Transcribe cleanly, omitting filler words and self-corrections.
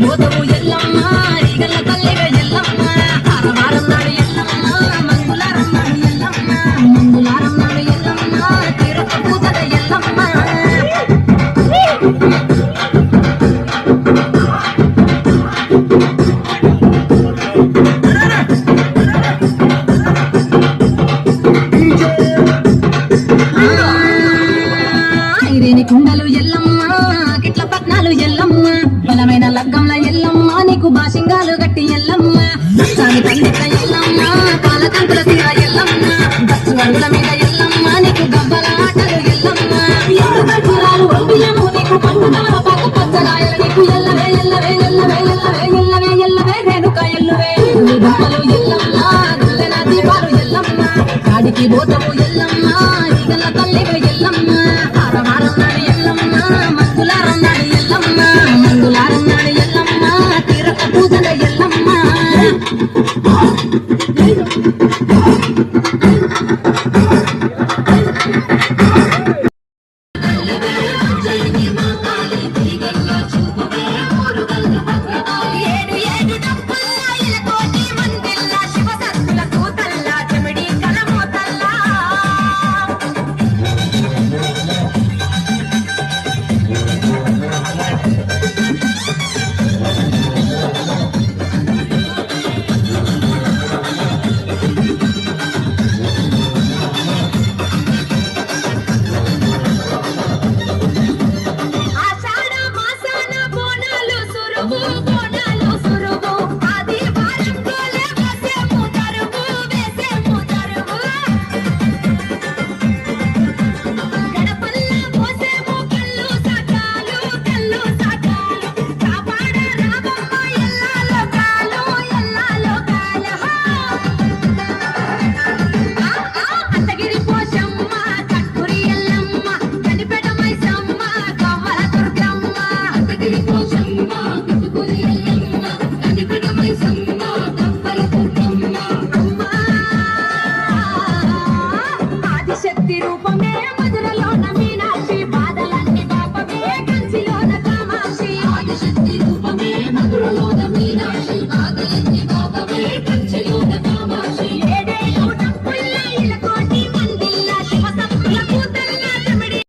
పోతవు ఎల్లమ్మ ఈగల తల్లివే ఎల్లమ్మ వారం నాడు ఎల్లమ్మ మంగులారం నాడు ఎల్లమ్మ మంగులారం నాడు ఎల్లమ్మ తీరొక్క పూతల ఎల్లమ్మ ఐరేని కుండలు ఎల్లమ్మ కిట్ల పట్నాలు ఎల్లమ్మ బలమైన లగ్గంల ఎల్లమ్మ నీకు బాసింగాలు గట్టి ఎల్లమ్మ సాగి పండిత ఎల్లమ్మ పాలకంతుల తీర ఎల్లమ్మ బస్సు అడుగుల మీద ఎల్లమ్మ నీకు గబ్బల ఆటలు ఎల్లమ్మ ఎల్లు కట్టురాలు ఒంబియము నీకు పండుగల పాక పచ్చరాయలు నీకు ఎల్లవే ఎల్లవే ఎల్లవే ఎల్లవే ఎల్లవే ఎల్లవే రేణుక ఎల్లువే బొమ్మలు ఎల్లమ్మ గుల్లెన దీపాలు ఎల్లమ్మ కాడికి పోతవు